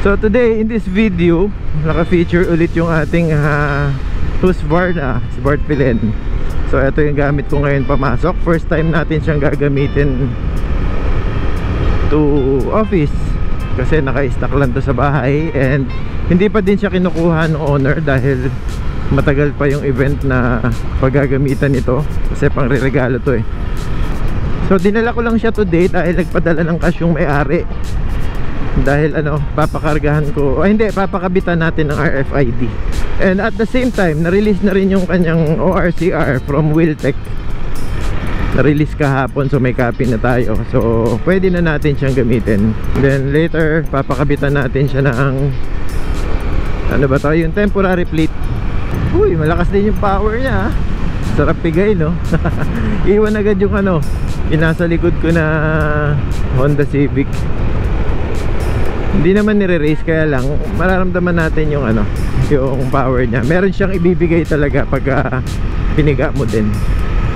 So today in this video, naka-feature ulit yung ating Husqvarna Smart Pilen. So ito yung gamit ko ngayon pamasok. First time natin siyang gagamitin to office kasi naka-stock lang to sa bahay, and hindi pa din siya kinukuha ng owner dahil matagal pa yung event na paggagamitan ito kasi pang re-regalo to eh. So dinala ko lang siya today dahil nagpadala ng cash yung may-ari. Dahil papakargahan ko, papakabitan natin ng RFID. And at the same time, na-release na rin yung kanyang ORCR from Wiltec. Na-release kahapon, so may copy na tayo. So pwede na natin siyang gamitin. Then later, papakabitan natin siya ng yung temporary plate. Uy, malakas din yung power niya. Sarap pigay, no? Iwan agad yung yung nasa likod ko na Honda Civic. Hindi naman nire-race, kaya lang mararamdaman natin yung yung power niya. Meron siyang ibibigay talaga pag piniga mo din.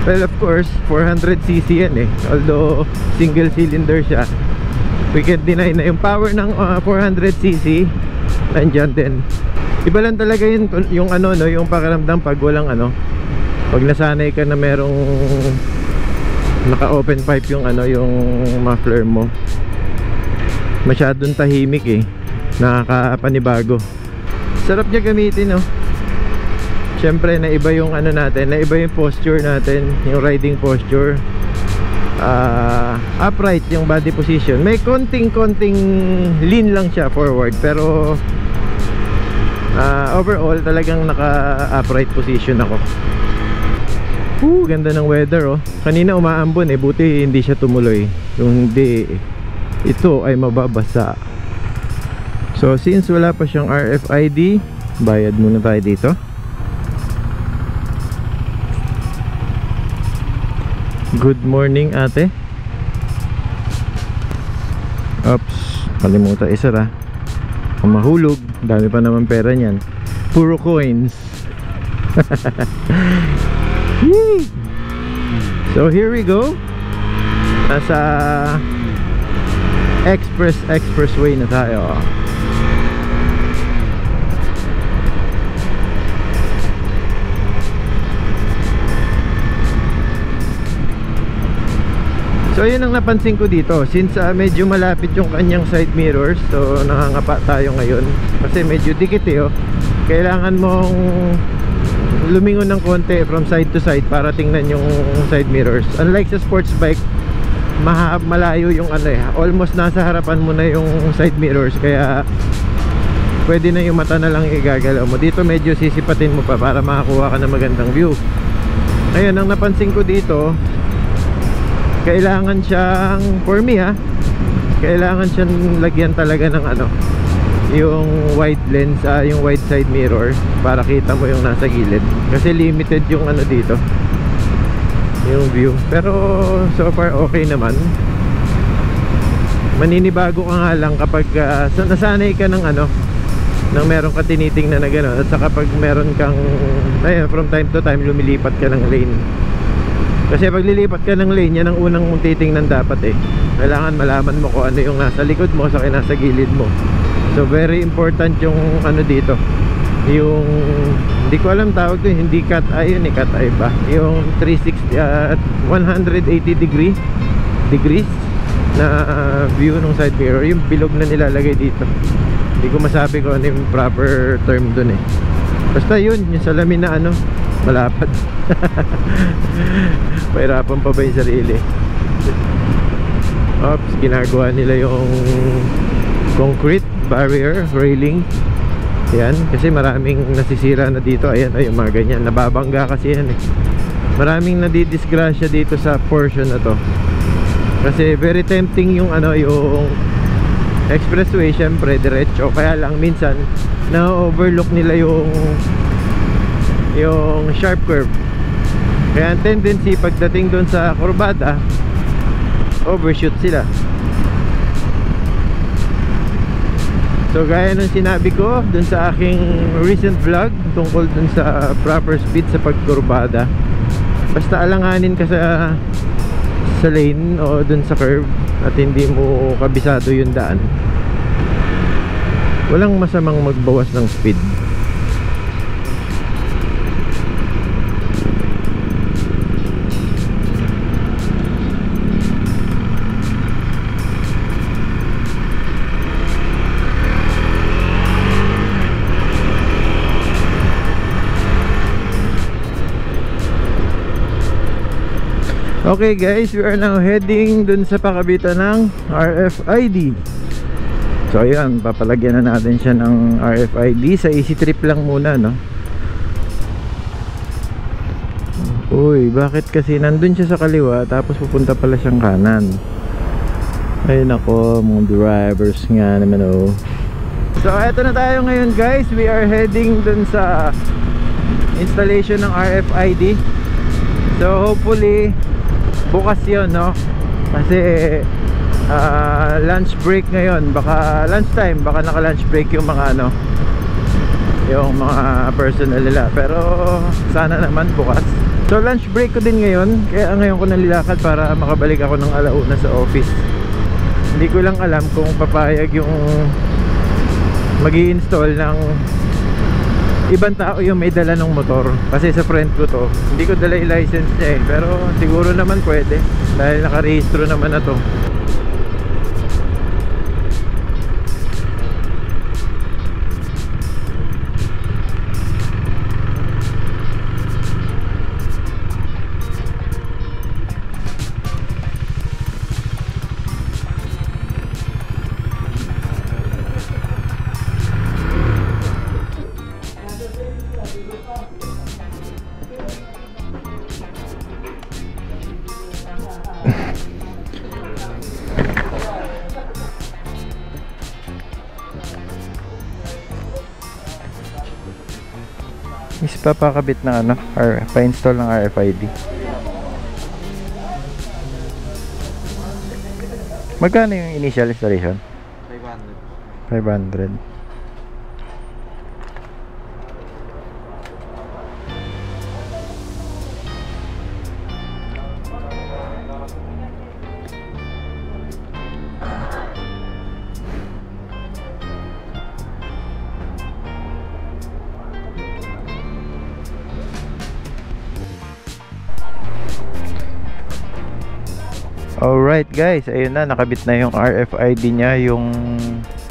Well, of course 400cc yan eh. Although single cylinder siya, we can't deny na yung power ng 400cc nandyan din. Iba lang talaga yung yung pakiramdam pag walang pag nasanay ka na merong naka-open pipe yung yung muffler mo. Masyadong tahimik eh, nakakapanibago. Sarap niya gamitin, no? Siyempre naiba yung natin, naiba yung posture natin, yung riding posture. Upright yung body position. May konting lean lang siya forward, pero overall talagang naka-upright position ako. Ganda ng weather, oh. Kanina umaambon eh, buti hindi siya tumuloy. Yung hindi, ito ay mababasa. So since wala pa siyang RFID, bayad muna tayo dito. Good morning, ate. Oops, kalimutan isara. Kung mahulog, dami pa naman pera niyan. Puro coins. So here we go. Nasa expressway na tayo. So yun ang napansin ko dito, since medyo malapit yung kanyang side mirrors. So nakangapa tayo ngayon kasi medyo dikit eh, oh. Kailangan mong lumingon ng konti from side to side para tingnan yung side mirrors. Unlike sa sports bike, malayo yung almost nasa harapan mo na yung side mirrors, kaya pwede na yung mata na lang igagalaw mo. Dito medyo sisipatin mo pa para makakuha ka ng magandang view. Ngayon, ang napansin ko dito, kailangan siyang, for me kailangan siyang lagyan talaga ng yung wide lens, yung wide side mirror para kita mo yung nasa gilid, kasi limited yung dito yung view. Pero so far okay naman. Maninibago ka nga lang kapag nasanay ka ng nang meron ka tinitingnan na gano'n, at saka pag meron kang from time to time lumilipat ka ng lane. Kasi pag lilipat ka ng lane, yan ang unang mong titingnan dapat eh. Kailangan malaman mo kung ano yung nasa likod mo sa nasa gilid mo. So very important yung dito, yung hindi ko alam tawag to, hindi cat eye yun eh, cat eye ba? Yung 360 at 180 degrees na view ng side mirror, yung bilog na nilalagay dito. Hindi ko masabi kung ano yung proper term dun eh. Basta yun, yung salamin na malapad. Pahirapan pa ba yung sarili? Oops, ginagawa nila yung concrete barrier railing. Yan, kasi maraming nasisira na dito. Ayan, yung mga ganyan, nababangga kasi yan eh. Maraming nadidisgrasya dito sa portion na to. Kasi very tempting yung yung expressway, syempre diretso, kaya lang minsan na-overlook nila yung sharp curve. Kaya ang tendency pagdating doon sa kurbada, overshoot sila. So gaya ng sinabi ko dun sa aking recent vlog tungkol dun sa proper speed sa pagkurbada, basta alanganin ka sa lane o dun sa curve at hindi mo kabisado yung daan, Walang masamang magbawas ng speed. Okay guys, we are now heading dun sa pakabitan ng RFID. So ayan, papalagyan na natin siya ng RFID. Sa easy trip lang muna, no? Uy, bakit kasi nandun siya sa kaliwa tapos pupunta pala siyang kanan? Ay nako, mga drivers nga naman, oh. So eto na tayo ngayon guys. We are heading dun sa installation ng RFID. So hopefully bukas yun, no? Kasi lunch break ngayon. Baka lunchtime, baka naka lunch break yung mga ano, yung mga personnel nila. Pero sana naman bukas. So lunch break ko din ngayon. Kaya ngayon ko nalilakad para makabalik ako ng alauna sa office. Hindi ko lang alam kung papayag yung magi-install ng ibang tao yung may dala ng motor. Kasi sa friend ko to, hindi ko dala yung license niya eh. Pero siguro naman pwede dahil nakarehistro naman na to. Is papakabit na ano, pa-install ng RFID. Magkano yung initial installation? 500. Alright guys, ayun na, nakabit na yung RFID niya, yung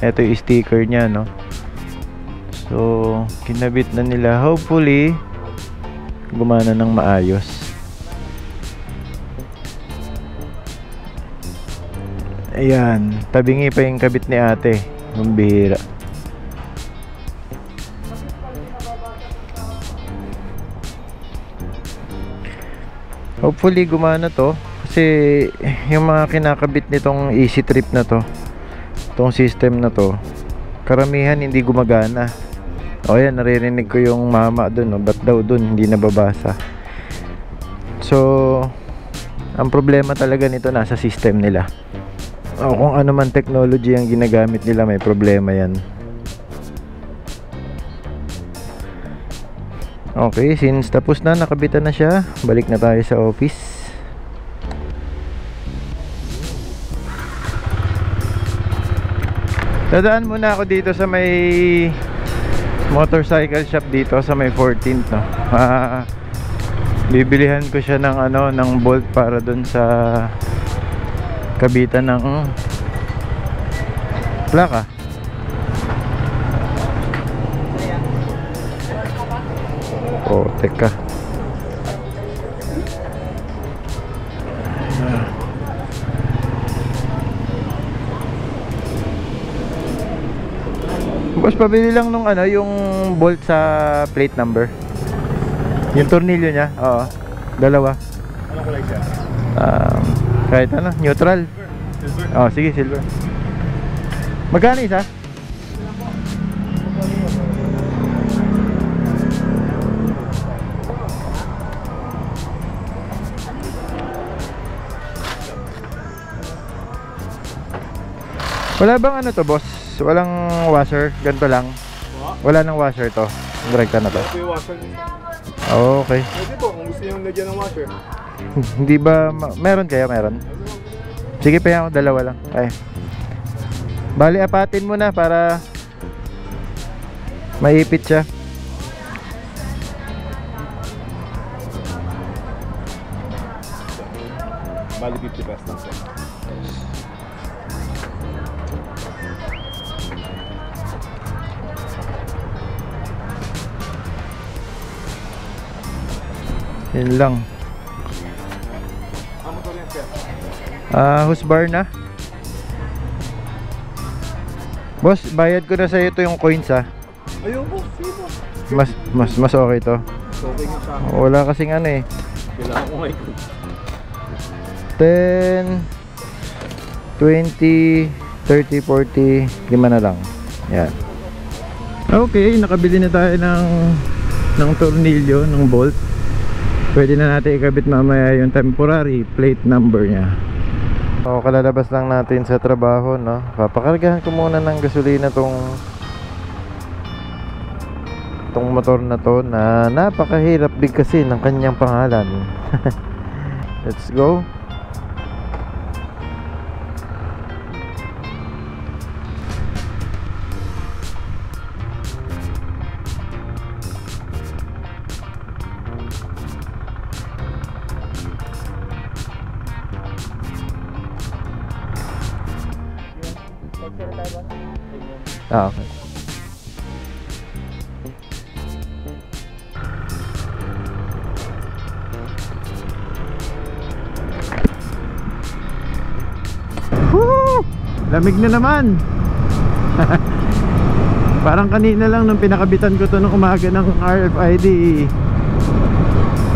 eto yung sticker niya, no? So, kinabit na nila. Hopefully gumana ng maayos. Ayan, tabingi pa yung kabit ni ate. Ang bihira. Hopefully gumana to. Kasi yung mga kinakabit nitong easy trip na to, itong system na to, karamihan hindi gumagana. O yan, naririnig ko yung mama dun, no? Ba't daw dun hindi nababasa? So ang problema talaga nito nasa system nila. O kung ano man technology ang ginagamit nila, may problema yan. Okay, since tapos na, nakabitan na siya, balik na tayo sa office. Dadaan muna ako dito sa may motorcycle shop dito sa may 14th, no? Bibilihan ko siya ng ano, ng bolt para dun sa kabitan ng plaka. Oh, teka. Boss, pabili lang nung ano, yung bolt sa plate number. Yung tornilyo niya, oo. Dalawa. Ano kulay siya? Kahit ano, neutral. Silver? Oh, sige, silver. Magkano isa? Wala bang ano to, boss? Walang washer, ganito lang. Wala nang washer to. Direkta na to. Ito yung washer. Oh, okay. Pwede po, kung gusto nyo lagyan ng washer. Hindi ba, meron kayo? Meron? Sige, pa ako, dalawa lang. Ay. Bali, apatin mo na para Maipit siya. Bali 50 pesos lang sir. Yun lang. Ano to rin sir? Husqvarna. Boss, bayad ko na sa ito yung coins ah. Ayun po, sino? Mas okay to. Okay nga sa akin. Wala kasing ano eh. Kailangan ko ngayon. 10 20 30 40 lima na lang. Yan. Okay, nakabili na tayo ng tornilyo, ng bolt. Pwede na natin ikabit mamaya yung temporary plate number niya. So, kalalabas lang natin sa trabaho, no? Papakargahan ko muna ng gasolina tong motor na to na napakahirap bigkasin ng kanyang pangalan. Let's go. Okay. Woo! Lamig na naman. Parang kanina lang nung pinakabitan ko to nung umaga ng RFID.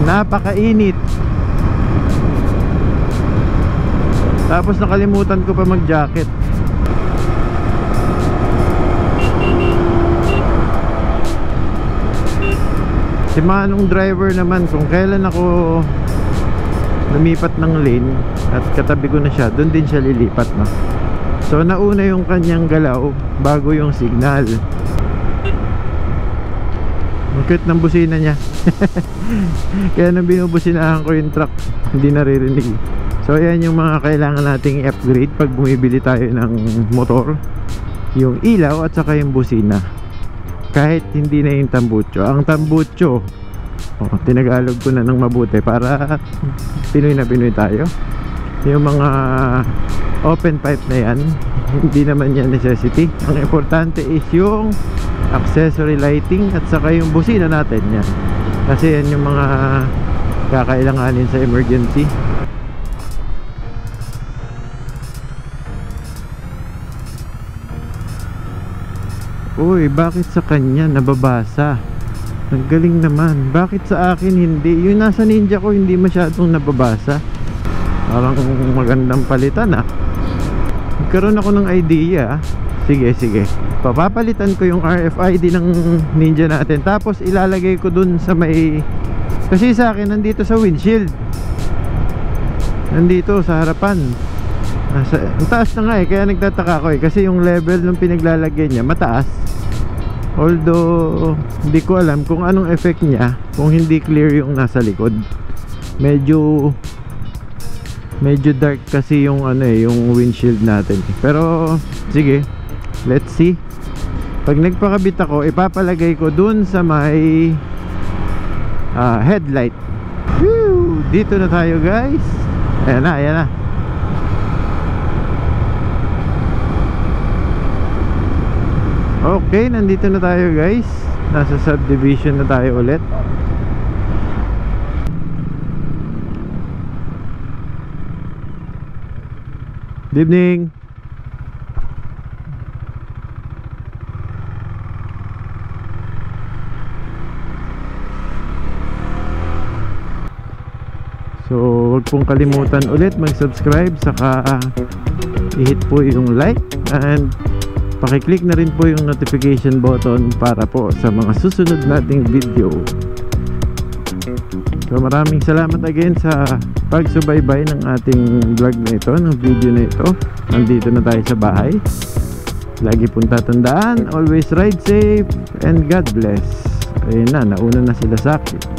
Napakainit. Tapos nakalimutan ko pa mag-jacket. Si manong driver naman, kung kailan ako lumipat ng lane at katabi ko na siya, doon din siya lilipat, no? So nauna yung kanyang galaw bago yung signal. Ang cute ng busina niya. Kaya nang binubusinahan ko yung truck, hindi naririnig. So yan yung mga kailangan nating i-upgrade pag bumibili tayo ng motor. Yung ilaw at saka yung busina. Kahit hindi na yung tambucho. Ang tambucho, tinagalog ko na ng mabuti para Pinoy na Pinoy tayo. Yung mga open pipe na yan, hindi naman yan necessity. Ang importante is yung accessory lighting at saka yung busina natin yan. Kasi yan yung mga kakailanganin sa emergency. Uy, bakit sa kanya nababasa? Ang galing naman. Bakit sa akin hindi? Yung nasa Ninja ko hindi masyadong nababasa. Parang magandang palitan ah. Nagkaroon ako ng idea. Sige, sige. Papapalitan ko yung RFID ng Ninja natin. Tapos ilalagay ko dun sa may... Kasi sa akin nandito sa windshield. Nandito sa harapan. Ang taas na nga eh. Kaya nagtataka ko eh. Kasi yung level ng pinaglalagay niya mataas. Although hindi ko alam kung anong effect niya kung hindi clear yung nasa likod. Medyo dark kasi yung ano eh, yung windshield natin. Pero sige, let's see. Pag nagpakabit ako, ipapalagay ko dun sa may headlight. Woo! Dito na tayo guys. Ayan na, ayan na. Okay, nandito na tayo guys. Nasa subdivision na tayo ulit. Good evening. So, huwag pong kalimutan ulit mag-subscribe, saka i-hit po yung like and paki-click na rin po yung notification button para po sa mga susunod nating video. So maraming salamat again sa pagsubaybay ng ating vlog na ito, ng video na ito. Nandito na tayo sa bahay. Lagi pong tatandaan, always ride safe and God bless. Ayun na, nauna na sila sa akin.